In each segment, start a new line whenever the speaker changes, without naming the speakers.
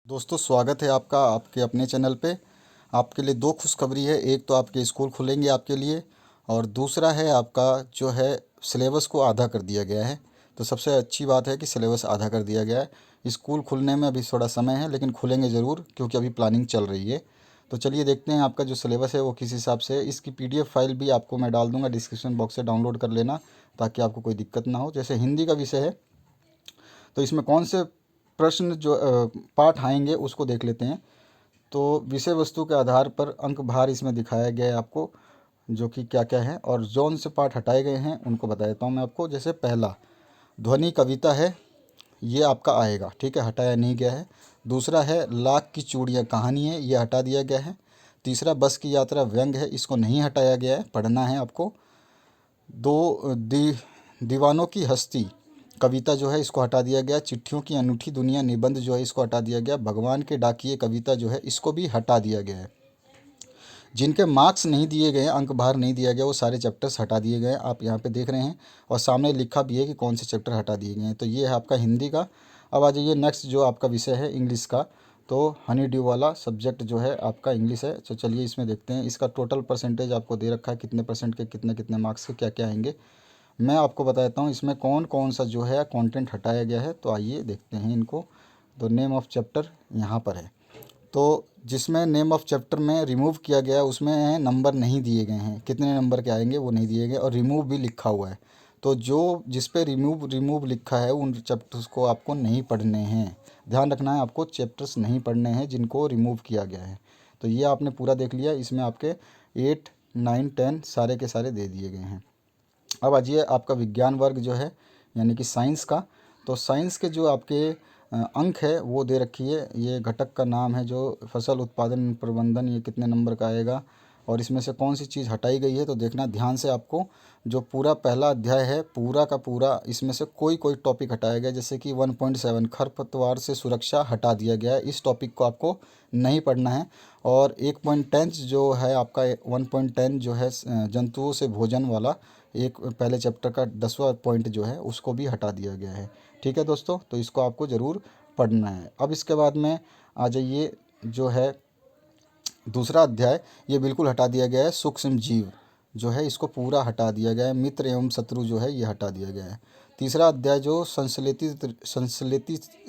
दोस्तों स्वागत है आपका आपके अपने चैनल पे। आपके लिए दो खुशखबरी है। एक तो आपके स्कूल खुलेंगे आपके लिए, और दूसरा है आपका जो है सिलेबस को आधा कर दिया गया है। तो सबसे अच्छी बात है कि सिलेबस आधा कर दिया गया है। स्कूल खुलने में अभी थोड़ा समय है, लेकिन खुलेंगे ज़रूर क्योंकि अभी प्लानिंग चल रही है। तो चलिए देखते हैं आपका जो सिलेबस है वो किस हिसाब से है। इसकी PDF फाइल भी आपको मैं डाल दूँगा डिस्क्रिप्शन बॉक्स से, डाउनलोड कर लेना ताकि आपको कोई दिक्कत ना हो। जैसे हिंदी का विषय है तो इसमें कौन से प्रश्न जो पाठ आएंगे उसको देख लेते हैं। तो विषय वस्तु के आधार पर अंक भार इसमें दिखाया गया है आपको, जो कि क्या क्या है, और जौन से पाठ हटाए गए हैं उनको बता देता हूँ मैं आपको। जैसे पहला ध्वनि कविता है, ये आपका आएगा, ठीक है, हटाया नहीं गया है। दूसरा है लाख की चूड़ियाँ कहानी है, ये हटा दिया गया है। तीसरा बस की यात्रा व्यंग है, इसको नहीं हटाया गया है, पढ़ना है आपको। दो दीवानों की हस्ती कविता जो है इसको हटा दिया गया। चिट्ठियों की अनूठी दुनिया निबंध जो है इसको हटा दिया गया। भगवान के डाकिए कविता जो है इसको भी हटा दिया गया है। जिनके मार्क्स नहीं दिए गए हैं, अंक भार नहीं दिया गया, वो सारे चैप्टर्स हटा दिए गए हैं, आप यहाँ पे देख रहे हैं। और सामने लिखा भी है कि कौन से चैप्टर हटा दिए गए हैं। तो ये है आपका हिंदी का। अब आ जाइए नेक्स्ट जो आपका विषय है इंग्लिश का। तो हनी ड्यू वाला सब्जेक्ट जो है आपका इंग्लिश है। तो चलिए इसमें देखते हैं। इसका टोटल परसेंटेज आपको दे रखा है, कितने परसेंट के कितने कितने मार्क्स के क्या क्या आएंगे। मैं आपको बता देता हूँ इसमें कौन कौन सा जो है कंटेंट हटाया गया है। तो आइए देखते हैं इनको। तो नेम ऑफ चैप्टर यहाँ पर है। तो जिसमें नेम ऑफ चैप्टर में रिमूव किया गया है उसमें नंबर नहीं दिए गए हैं, कितने नंबर के आएंगे वो नहीं दिए गए, और रिमूव भी लिखा हुआ है। तो जो जिस पे रिमूव रिमूव लिखा है उन चैप्टर्स को आपको नहीं पढ़ने हैं। ध्यान रखना है, आपको चैप्टर्स नहीं पढ़ने हैं जिनको रिमूव किया गया है। तो ये आपने पूरा देख लिया। इसमें आपके 8, 9, 10 सारे के सारे दे दिए गए हैं। अब आ जाइए आपका विज्ञान वर्ग जो है, यानी कि साइंस का। तो साइंस के जो आपके अंक है वो दे रखी है। ये घटक का नाम है जो फसल उत्पादन प्रबंधन, ये कितने नंबर का आएगा, और इसमें से कौन सी चीज़ हटाई गई है। तो देखना ध्यान से आपको। जो पूरा पहला अध्याय है पूरा का पूरा, इसमें से कोई कोई टॉपिक हटाया गया। जैसे कि 1.7 खरपतवार से सुरक्षा हटा दिया गया है, इस टॉपिक को आपको नहीं पढ़ना है। और 1.10 जो है आपका 1.10 जो है जंतुओं से भोजन वाला, एक पहले चैप्टर का 10वां पॉइंट जो है उसको भी हटा दिया गया है। ठीक है दोस्तों, तो इसको आपको ज़रूर पढ़ना है। अब इसके बाद में आ जाइए जो है दूसरा अध्याय, ये बिल्कुल हटा दिया गया है। सूक्ष्म जीव जो है इसको पूरा हटा दिया गया है। मित्र एवं शत्रु जो है ये हटा दिया गया है। तीसरा अध्याय जो संश्लेषित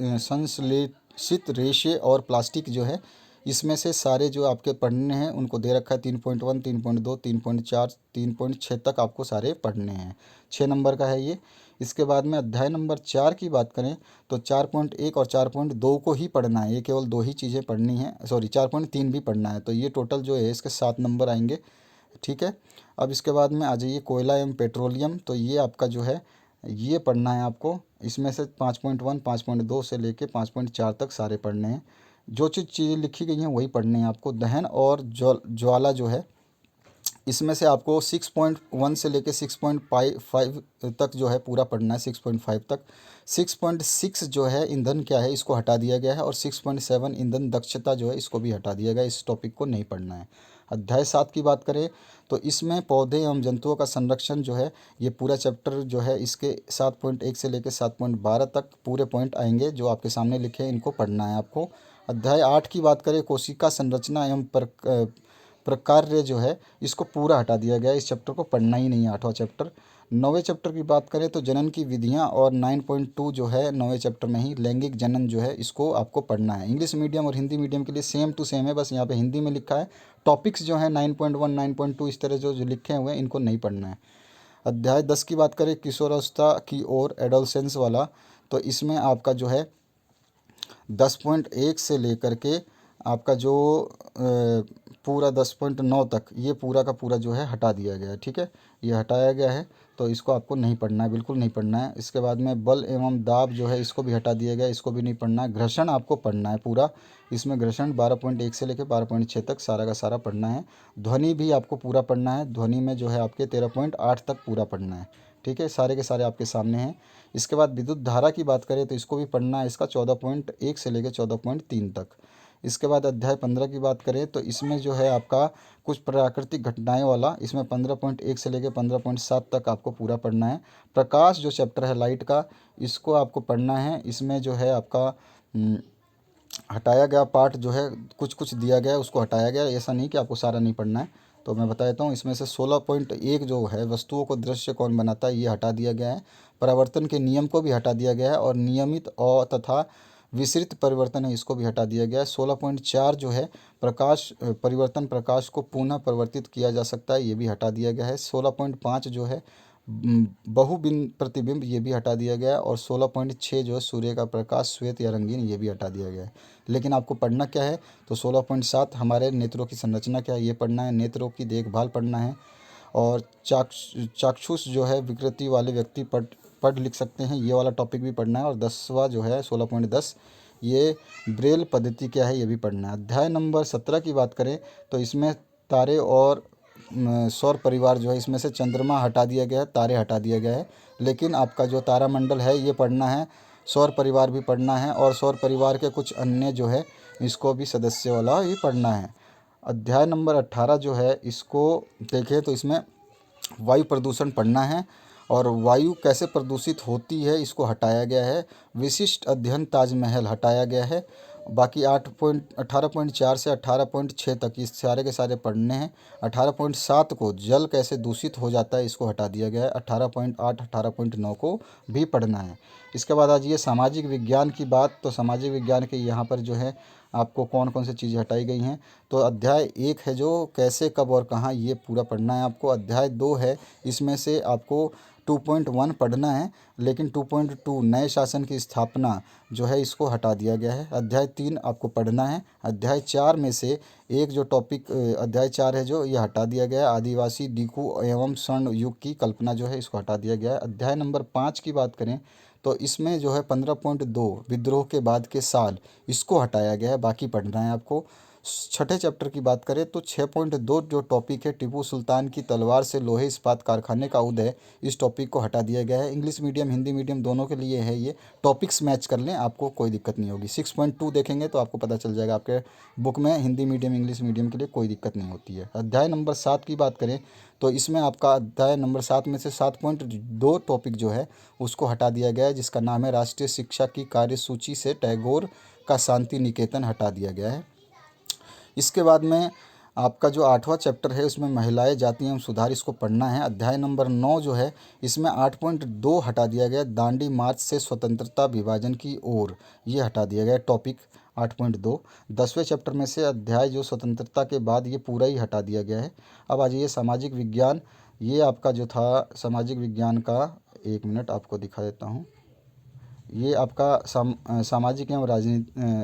रेशे और प्लास्टिक जो है, इसमें से सारे जो आपके पढ़ने हैं उनको दे रखा है। 3.1, 3.2, 3.4, 3.6 तक आपको सारे पढ़ने हैं। 6 नंबर का है ये। इसके बाद में अध्याय नंबर 4 की बात करें तो 4.1 और 4.2 को ही पढ़ना है। ये केवल दो ही चीज़ें पढ़नी है, सॉरी 4.3 भी पढ़ना है। तो ये टोटल जो है इसके 7 नंबर आएंगे। ठीक है। अब इसके बाद में आ जाइए कोयला एवं पेट्रोलियम। तो ये आपका जो है ये पढ़ना है आपको। इसमें से 5.1, 5.2 से लेके 5.4 तक सारे पढ़ने हैं। जो चीज़ें लिखी गई हैं वही पढ़ने हैं आपको। दहन और ज्वाला जो है, इसमें से आपको 6.1 से लेके 6.5 तक जो है पूरा पढ़ना है, 6.5 तक। 6.6 जो है ईंधन क्या है इसको हटा दिया गया है, और 6.7 ईंधन दक्षता जो है इसको भी हटा दिया गया है। इस टॉपिक को नहीं पढ़ना है। अध्याय 7 की बात करें तो इसमें पौधे एवं जंतुओं का संरक्षण जो है, ये पूरा चैप्टर जो है इसके 7.1 से लेकर 7.12 तक पूरे पॉइंट आएंगे जो आपके सामने लिखे हैं, इनको पढ़ना है आपको। अध्याय 8 की बात करें कोशिका संरचना एवं प्रकार्य जो है इसको पूरा हटा दिया गया है। इस चैप्टर को पढ़ना ही नहीं है, 8वां चैप्टर। 9वें चैप्टर की बात करें तो जनन की विधियां, और 9.2 जो है 9वें चैप्टर में ही लैंगिक जनन जो है इसको आपको पढ़ना है। इंग्लिश मीडियम और हिंदी मीडियम के लिए सेम टू सेम है, बस यहाँ पे हिंदी में लिखा है। टॉपिक्स जो है 9.1, 9.2 इस तरह जो लिखे हुए हैं इनको नहीं पढ़ना है। अध्याय 10 की बात करें किशोरावस्था की ओर, एडोलसेंस वाला। तो इसमें आपका जो है 10.1 से लेकर के आपका जो पूरा 10.9 तक ये पूरा का पूरा जो है हटा दिया गया है। ठीक है, ये हटाया गया है, तो इसको आपको नहीं पढ़ना है, बिल्कुल नहीं पढ़ना है। इसके बाद में बल एवं दाब जो है इसको भी हटा दिया गया है, इसको भी नहीं पढ़ना है। घर्षण आपको पढ़ना है पूरा। इसमें घर्षण 12.1 से लेकर 12.6 तक सारा का सारा पढ़ना है। ध्वनि भी आपको पूरा पढ़ना है। ध्वनि में जो है आपके 13.8 तक पूरा पढ़ना है। ठीक है, सारे के सारे आपके सामने हैं। इसके बाद विद्युत धारा की बात करें तो इसको भी पढ़ना है, इसका 14.1 से लेकर 14.3 तक। इसके बाद अध्याय 15 की बात करें तो इसमें जो है आपका कुछ प्राकृतिक घटनाएं वाला, इसमें 15.1 से लेकर 15.7 तक आपको पूरा पढ़ना है। प्रकाश जो चैप्टर है लाइट का, इसको आपको पढ़ना है। इसमें जो है आपका हटाया गया पार्ट जो है कुछ कुछ दिया गया है उसको हटाया गया है, ऐसा नहीं कि आपको सारा नहीं पढ़ना है। तो मैं बता देता हूँ, इसमें से 16.1 जो है वस्तुओं को दृश्य कौन बनाता है ये हटा दिया गया है। परावर्तन के नियम को भी हटा दिया गया है और नियमित और तथा विसरित परिवर्तन है इसको भी हटा दिया गया है। 16.4 जो है प्रकाश परिवर्तन प्रकाश को पुनः परिवर्तित किया जा सकता है ये भी हटा दिया गया है। 16.5 जो है बहुबिंब प्रतिबिंब ये भी हटा दिया गया है। और 16.6 जो है सूर्य का प्रकाश श्वेत या रंगीन ये भी हटा दिया गया है। लेकिन आपको पढ़ना क्या है, तो 16.7 हमारे नेत्रों की संरचना क्या है ये पढ़ना है, नेत्रों की देखभाल पढ़ना है। और चाक्षुष जो है विकृति वाले व्यक्ति पढ़ पढ़ लिख सकते हैं ये वाला टॉपिक भी पढ़ना है। और 10वां जो है 16.10 ये ब्रेल पद्धति क्या है ये भी पढ़ना है। अध्याय नंबर 17 की बात करें तो इसमें तारे और सौर परिवार जो है इसमें से चंद्रमा हटा दिया गया है, तारे हटा दिया गया है। लेकिन आपका जो तारामंडल है ये पढ़ना है, सौर परिवार भी पढ़ना है और सौर परिवार के कुछ अन्य जो है इसको भी सदस्य वाला ही पढ़ना है। अध्याय नंबर 18 जो है इसको देखें तो इसमें वायु प्रदूषण पढ़ना है और वायु कैसे प्रदूषित होती है इसको हटाया गया है। विशिष्ट अध्ययन ताजमहल हटाया गया है। बाकी 18.4 से 18.6 तक इस सारे के सारे पढ़ने हैं। 18.7 को जल कैसे दूषित हो जाता है इसको हटा दिया गया है। 18.8 18.9 को भी पढ़ना है। इसके बाद आ जाइए सामाजिक विज्ञान की बात, तो सामाजिक विज्ञान के यहाँ पर जो है आपको कौन कौन सी चीज़ें हटाई गई हैं। तो अध्याय 1 है जो कैसे कब और कहाँ ये पूरा पढ़ना है आपको। अध्याय 2 है इसमें से आपको 2.1 पढ़ना है, लेकिन 2.2 नए शासन की स्थापना जो है इसको हटा दिया गया है। अध्याय 3 आपको पढ़ना है। अध्याय 4 में से एक जो टॉपिक अध्याय 4 है जो ये हटा दिया गया है, आदिवासी डीकू एवं स्वर्ण युग की कल्पना जो है इसको हटा दिया गया है। अध्याय नंबर 5 की बात करें तो इसमें जो है 15.2 विद्रोह के बाद के साल इसको हटाया गया है, बाकी पढ़ना है आपको। छठे चैप्टर की बात करें तो 6.2 जो टॉपिक है टीपू सुल्तान की तलवार से लोहे इस्पात कारखाने का उदय, इस टॉपिक को हटा दिया गया है। इंग्लिश मीडियम हिंदी मीडियम दोनों के लिए है ये, टॉपिक्स मैच कर लें आपको कोई दिक्कत नहीं होगी। 6.2 देखेंगे तो आपको पता चल जाएगा, आपके बुक में हिंदी मीडियम इंग्लिश मीडियम के लिए कोई दिक्कत नहीं होती है। अध्याय नंबर 7 की बात करें तो इसमें आपका अध्याय नंबर 7 में से 7.2 टॉपिक जो है उसको हटा दिया गया है, जिसका नाम है राष्ट्रीय शिक्षा की कार्यसूची से टैगोर का शांति निकेतन हटा दिया गया है। इसके बाद में आपका जो 8वां चैप्टर है उसमें महिलाएं जाति एवं सुधार इसको पढ़ना है। अध्याय नंबर 9 जो है इसमें 8.2 हटा दिया गया, दांडी मार्च से स्वतंत्रता विभाजन की ओर, ये हटा दिया गया टॉपिक 8.2। 10वें चैप्टर में से अध्याय जो स्वतंत्रता के बाद ये पूरा ही हटा दिया गया है। अब आ जाइए सामाजिक विज्ञान, ये आपका जो था सामाजिक विज्ञान का, एक मिनट आपको दिखा देता हूँ। ये आपका सामाजिक एवं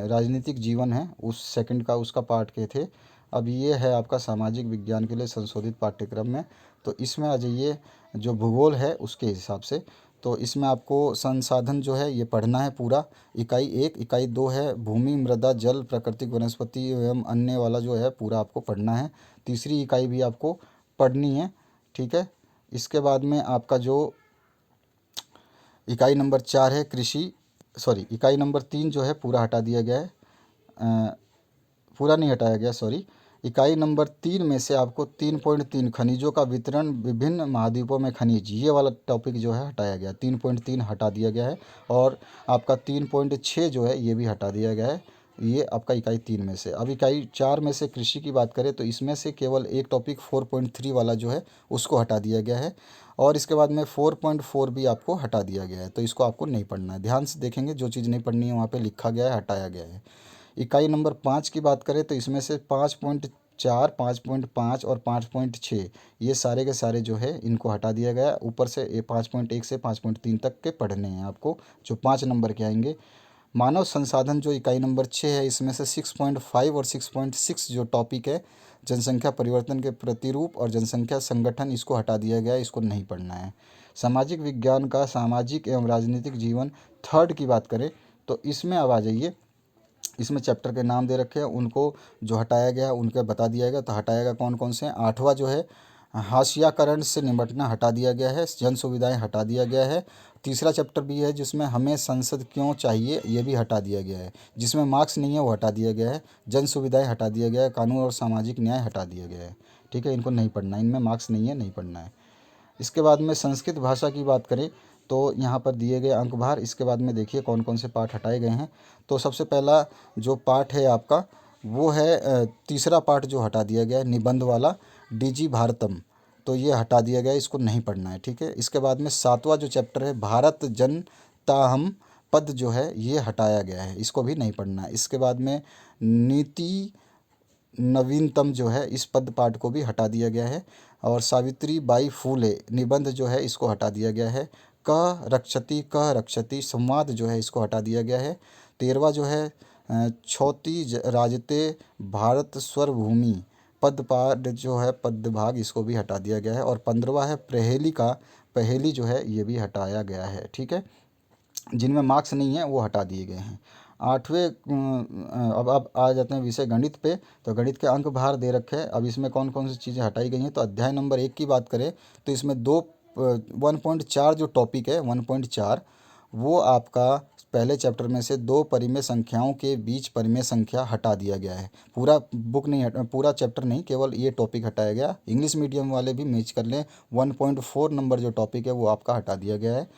राजनीतिक जीवन है, उस सेकंड का उसका पार्ट के थे। अब ये है आपका सामाजिक विज्ञान के लिए संशोधित पाठ्यक्रम में। तो इसमें आ जाइए जो भूगोल है उसके हिसाब से, तो इसमें आपको संसाधन जो है ये पढ़ना है पूरा। इकाई 1 इकाई 2 है भूमि मृदा जल प्राकृतिक वनस्पति एवं अन्य वाला जो है पूरा आपको पढ़ना है। तीसरी इकाई भी आपको पढ़नी है, ठीक है। इसके बाद में आपका जो इकाई नंबर 4 है कृषि, सॉरी इकाई नंबर 3 जो है पूरा हटा दिया गया है, पूरा नहीं हटाया गया सॉरी। इकाई नंबर 3 में से आपको 3.3 खनिजों का वितरण विभिन्न महाद्वीपों में खनिज, ये वाला टॉपिक जो है हटाया गया, 3.3 हटा दिया गया है। और आपका 3.6 जो है ये भी हटा दिया गया है, ये आपका इकाई 3 में से। अब इकाई 4 में से कृषि की बात करें तो इसमें से केवल एक टॉपिक 4.3 वाला जो है उसको हटा दिया गया है। और इसके बाद में 4.4 भी आपको हटा दिया गया है, तो इसको आपको नहीं पढ़ना है। ध्यान से देखेंगे, जो चीज़ नहीं पढ़नी है वहाँ पे लिखा गया है, हटाया गया है। इकाई नंबर 5 की बात करें तो इसमें से 5.4 5.5 और 5.6 ये सारे के सारे जो है इनको हटा दिया गया है। ऊपर से 5.1 से 5.3 तक के पढ़ने हैं आपको, जो 5 नंबर के आएंगे। मानव संसाधन जो इकाई नंबर 6 है इसमें से 6.5 और 6.6 जो टॉपिक है जनसंख्या परिवर्तन के प्रतिरूप और जनसंख्या संगठन, इसको हटा दिया गया है, इसको नहीं पढ़ना है। सामाजिक विज्ञान का सामाजिक एवं राजनीतिक जीवन थर्ड की बात करें तो इसमें अब आ जाइए, इसमें चैप्टर के नाम दे रखे हैं, उनको जो हटाया गया उनके बता दिया गया। तो हटाया गया कौन कौन से हैं। 8वां जो है हाशियाकरण से निपटना हटा दिया गया है, जन सुविधाएं हटा दिया गया है। तीसरा चैप्टर भी है जिसमें हमें संसद क्यों चाहिए ये भी हटा दिया गया है, जिसमें मार्क्स नहीं है वो हटा दिया गया है। जन सुविधाएं हटा दिया गया है, कानून और सामाजिक न्याय हटा दिया गया है, ठीक है। इनको नहीं पढ़ना है, इनमें मार्क्स नहीं है, नहीं पढ़ना है। इसके बाद में संस्कृत भाषा की बात करें तो यहाँ पर दिए गए अंक भार, इसके बाद में देखिए कौन कौन से पार्ट हटाए गए हैं। तो सबसे पहला जो पार्ट है आपका वो है तीसरा पार्ट जो हटा दिया गया है निबंध वाला, डीजी भारतम, तो ये हटा दिया गया है, इसको नहीं पढ़ना है, ठीक है। इसके बाद में सातवां जो चैप्टर है भारत जनताहम पद जो है ये हटाया गया है, इसको भी नहीं पढ़ना है। इसके बाद में नीति नवीनतम जो है इस पद पाठ को भी हटा दिया गया है। और सावित्री बाई फूले निबंध जो है इसको हटा दिया गया है। कह रक्षति संवाद जो है इसको हटा दिया गया है। 13वां जो है छोती राजते भारत स्वरभूमि पद पाठ जो है पद भाग, इसको भी हटा दिया गया है। और 15वां है पहेली जो है ये भी हटाया गया है, ठीक है। जिनमें मार्क्स नहीं है वो हटा दिए गए हैं। आठवें अब आ जाते हैं विषय गणित पे। तो गणित के अंक भार दे रखे हैं। अब इसमें कौन कौन सी चीज़ें हटाई गई हैं, तो अध्याय नंबर 1 की बात करें तो इसमें 1.4 जो टॉपिक है 1.4 वो आपका पहले चैप्टर में से दो परिमेय संख्याओं के बीच परिमेय संख्या हटा दिया गया है। पूरा बुक नहीं पूरा चैप्टर नहीं, केवल ये टॉपिक हटाया गया। इंग्लिश मीडियम वाले भी मैच कर लें, 1.4 नंबर जो टॉपिक है वो आपका हटा दिया गया है।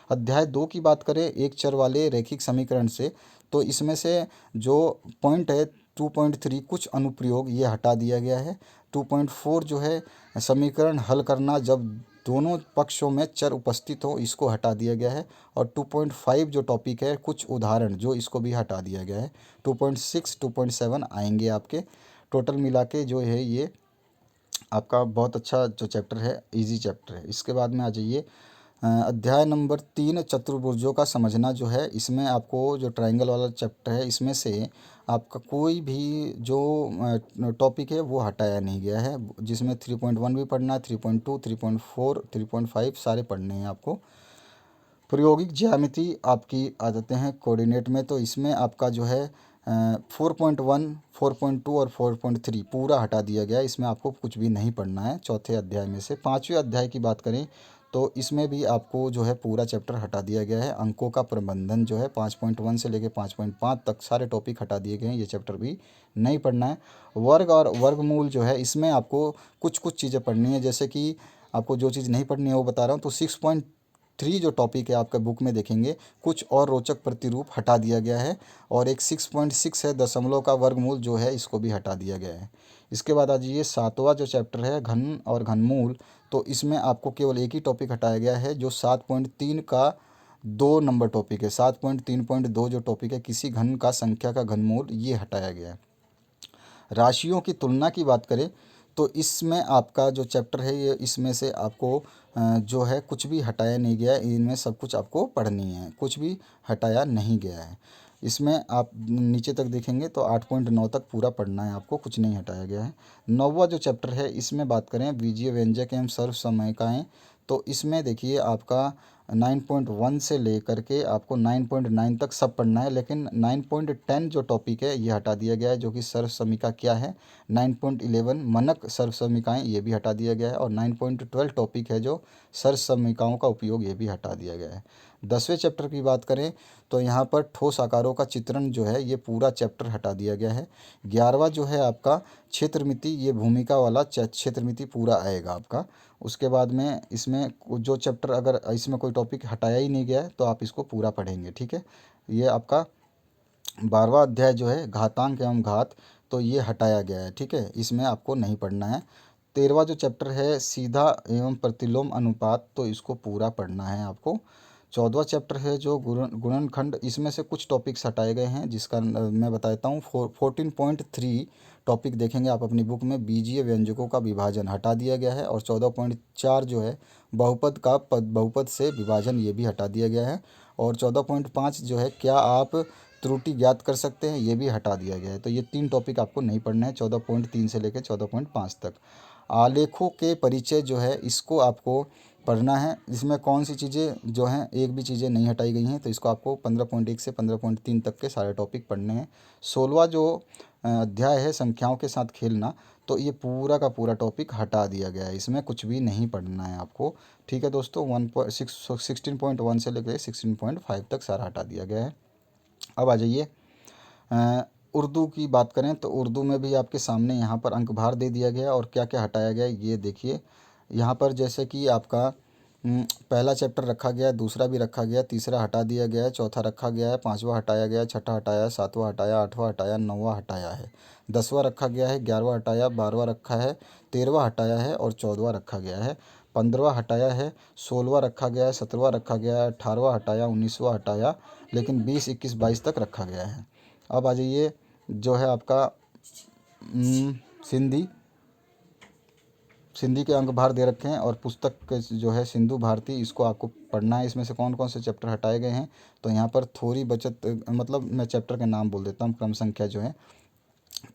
अध्याय 2 की बात करें एक चर वाले रैखिक समीकरण से, तो इसमें से जो पॉइंट है 2.3 कुछ अनुप्रयोग ये हटा दिया गया है। 2.4 जो है समीकरण हल करना जब दोनों पक्षों में चर उपस्थित हो, इसको हटा दिया गया है। और 2.5 जो टॉपिक है कुछ उदाहरण, जो इसको भी हटा दिया गया है। 2.6 2.7 आएंगे आपके। टोटल मिला के जो है ये आपका बहुत अच्छा जो चैप्टर है, इजी चैप्टर है। इसके बाद में आ जाइए अध्याय नंबर 3 चतुर्भुजों का समझना जो है, इसमें आपको जो ट्रायंगल वाला चैप्टर है इसमें से आपका कोई भी जो टॉपिक है वो हटाया नहीं गया है, जिसमें 3.1 भी पढ़ना है, 3.2 3.4 3.5 सारे पढ़ने हैं आपको। प्रायोगिक ज्यामिति आपकी आ जाते हैं कोऑर्डिनेट में, तो इसमें आपका जो है 4.1 4.2 और 4.3 पूरा हटा दिया गया है, इसमें आपको कुछ भी नहीं पढ़ना है चौथे अध्याय में से। पाँचवें अध्याय की बात करें तो इसमें भी आपको जो है पूरा चैप्टर हटा दिया गया है। अंकों का प्रबंधन जो है 5.1 से लेकर 5.5 तक सारे टॉपिक हटा दिए गए हैं, ये चैप्टर भी नहीं पढ़ना है। वर्ग और वर्गमूल जो है इसमें आपको कुछ कुछ चीज़ें पढ़नी है, जैसे कि आपको जो चीज़ नहीं पढ़नी है वो बता रहा हूँ। तो 6.3 जो टॉपिक है आपका बुक में देखेंगे, कुछ और रोचक प्रतिरूप हटा दिया गया है। और एक 6.6 है दशमलव का वर्गमूल जो है इसको भी हटा दिया गया है। इसके बाद आ जाइए सातवां जो चैप्टर है घन और घनमूल, तो इसमें आपको केवल एक ही टॉपिक हटाया गया है जो 7.3 का 2 नंबर टॉपिक है। 7.3.2 जो टॉपिक है किसी घन का संख्या का घनमूल, ये हटाया गया है। राशियों की तुलना की बात करें तो इसमें आपका जो चैप्टर है ये इसमें से आपको जो है कुछ भी हटाया नहीं गया है, इनमें सब कुछ आपको पढ़नी है, कुछ भी हटाया नहीं गया है। इसमें आप नीचे तक देखेंगे तो 8.9 तक पूरा पढ़ना है आपको, कुछ नहीं हटाया गया है। नौवां जो चैप्टर है इसमें बात करें बीजीय व्यंजक एवं सर्वसमयिकाएँ, तो इसमें देखिए आपका 9.1 से लेकर के आपको 9.9 तक सब पढ़ना है, लेकिन 9.10 जो टॉपिक है ये हटा दिया गया है, जो कि सर्वसमिका क्या है। 9.11 मनक सर्वसमिकाएँ ये भी हटा दिया गया है। और 9.12 टॉपिक है जो सर्वसमिकाओं का उपयोग, ये भी हटा दिया गया है। 10वें चैप्टर की बात करें तो यहाँ पर ठोस आकारों का चित्रण जो है ये पूरा चैप्टर हटा दिया गया है। 11वां जो है आपका क्षेत्रमिति, ये भूमिका वाला क्षेत्रमिति पूरा आएगा आपका। उसके बाद में इसमें जो चैप्टर अगर इसमें कोई टॉपिक हटाया ही नहीं गया है तो आप इसको पूरा पढ़ेंगे, ठीक है। ये आपका 12वां अध्याय जो है घातांक एवं घात, तो ये हटाया गया है, ठीक है, इसमें आपको नहीं पढ़ना है। 13वां जो चैप्टर है सीधा एवं प्रतिलोम अनुपात, तो इसको पूरा पढ़ना है आपको। 14वां चैप्टर है जो गुणनखंड, इसमें से कुछ टॉपिक्स हटाए गए हैं जिसका मैं बताता हूँ। 14.3 टॉपिक देखेंगे आप अपनी बुक में, बीजीय व्यंजकों का विभाजन हटा दिया गया है। और 14.4 जो है बहुपद से विभाजन, ये भी हटा दिया गया है। और 14.5 जो है क्या आप त्रुटि ज्ञात कर सकते हैं, ये भी हटा दिया गया है। तो ये 3 टॉपिक आपको नहीं पढ़ना है 14.3 से लेकर 14.5 तक। आलेखों के परिचय जो है इसको आपको पढ़ना है। इसमें कौन सी चीज़ें जो हैं, एक भी चीज़ें नहीं हटाई गई हैं, तो इसको आपको 15.1 से 15.3 तक के सारे टॉपिक पढ़ने हैं। 16वां जो अध्याय है संख्याओं के साथ खेलना, तो ये पूरा का पूरा टॉपिक हटा दिया गया है, इसमें कुछ भी नहीं पढ़ना है आपको, ठीक है दोस्तों। 16.1 से लेकर 16.5 तक सारा हटा दिया गया है। अब आ जाइए उर्दू की बात करें तो उर्दू में भी आपके सामने यहाँ पर अंक भार दे दिया गया है और क्या क्या हटाया गया है ये देखिए। यहाँ पर जैसे कि आपका पहला चैप्टर रखा गया है, दूसरा भी रखा गया है, तीसरा हटा दिया गया है, चौथा रखा गया है, पांचवा हटाया गया है, छठा हटाया है, सातवां हटाया, आठवां हटाया, नौवां हटाया है, 10वां रखा गया है, 11वां हटाया, 12वां रखा है, 13वां हटाया है और 14वां रखा गया है, 15वां हटाया है, 16वां रखा गया है, 17वां रखा गया है, 18वां हटाया, 19वां हटाया, लेकिन 20, 21, 22 तक रखा गया है। अब आ जाइए जो है आपका सिंधी सिंधी के अंक भार दे रखे हैं और पुस्तक के जो है सिंधु भारती, इसको आपको पढ़ना है। इसमें से कौन कौन से चैप्टर हटाए गए हैं, तो यहाँ पर थोड़ी बचत, मतलब मैं चैप्टर के नाम बोल देता हूँ। क्रम संख्या जो है,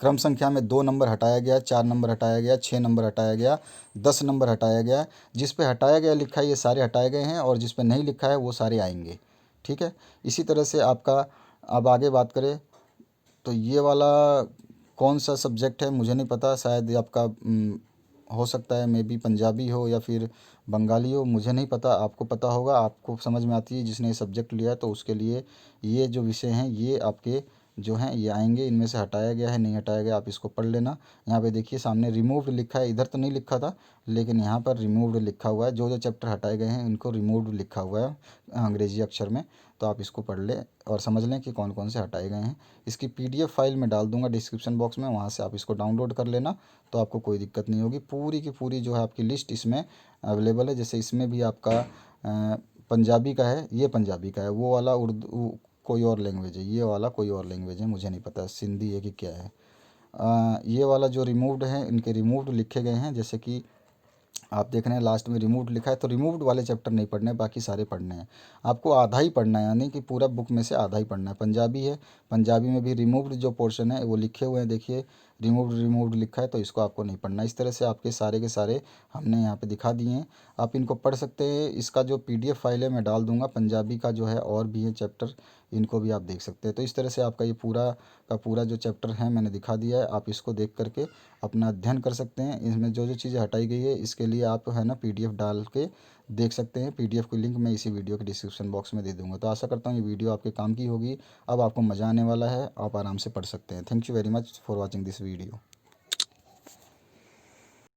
क्रम संख्या में 2 नंबर हटाया गया, 4 नंबर हटाया गया, 6 नंबर हटाया गया, 10 नंबर हटाया गया। जिस पे हटाया गया लिखा है ये सारे हटाए गए हैं, और जिस पे नहीं लिखा है वो सारे आएंगे। ठीक है, इसी तरह से आपका अब आगे बात करें तो ये वाला कौन सा सब्जेक्ट है मुझे नहीं पता, शायद ये आपका हो सकता है मे बी पंजाबी हो या फिर बंगाली हो, मुझे नहीं पता, आपको पता होगा, आपको समझ में आती है जिसने ये सब्जेक्ट लिया है, तो उसके लिए ये जो विषय हैं ये आपके जो हैं ये आएंगे। इनमें से हटाया गया है नहीं हटाया गया आप इसको पढ़ लेना। यहाँ पे देखिए सामने रिमूव्ड लिखा है, इधर तो नहीं लिखा था लेकिन यहाँ पर रिमूव्ड लिखा हुआ है। जो जो चैप्टर हटाए गए हैं इनको रिमूव्ड लिखा हुआ है अंग्रेजी अक्षर में, तो आप इसको पढ़ लें और समझ लें कि कौन कौन से हटाए गए हैं। इसकी पीडीएफ फाइल मैं डाल दूंगा डिस्क्रिप्शन बॉक्स में, वहाँ से आप इसको डाउनलोड कर लेना, तो आपको कोई दिक्कत नहीं होगी। पूरी की पूरी जो है आपकी लिस्ट इसमें अवेलेबल है। जैसे इसमें भी आपका पंजाबी का है, ये पंजाबी का है, वो वाला उर्दू कोई और लैंग्वेज है, ये वाला कोई और लैंग्वेज है, मुझे नहीं पता सिंधी है कि क्या है। ये वाला जो रिमूव्ड है इनके रिमूव्ड लिखे गए हैं, जैसे कि आप देख रहे हैं लास्ट में रिमूव्ड लिखा है, तो रिमूव्ड वाले चैप्टर नहीं पढ़ने हैं, बाकी सारे पढ़ने हैं। आपको आधा ही पढ़ना है, यानी कि पूरा बुक में से आधा ही पढ़ना है। पंजाबी है, पंजाबी में भी रिमूव्ड जो पोर्शन है वो लिखे हुए हैं, देखिए रिमूव्ड रिमूव्ड लिखा है, तो इसको आपको नहीं पढ़ना। इस तरह से आपके सारे के सारे हमने यहाँ पे दिखा दिए हैं, आप इनको पढ़ सकते हैं। इसका जो पीडीएफ फाइल है मैं डाल दूंगा, पंजाबी का जो है और भी है चैप्टर, इनको भी आप देख सकते हैं। तो इस तरह से आपका ये पूरा का पूरा जो चैप्टर है मैंने दिखा दिया है, आप इसको देख करके अपना अध्ययन कर सकते हैं। इसमें जो जो चीज़ें हटाई गई है इसके लिए आप है ना पीडीएफ डाल के देख सकते हैं। पीडीएफ की लिंक मैं इसी वीडियो के डिस्क्रिप्शन बॉक्स में दे दूंगा। तो आशा करता हूँ ये वीडियो आपके काम की होगी। अब आपको मज़ा आने वाला है, आप आराम से पढ़ सकते हैं। Thank you very much for watching this video.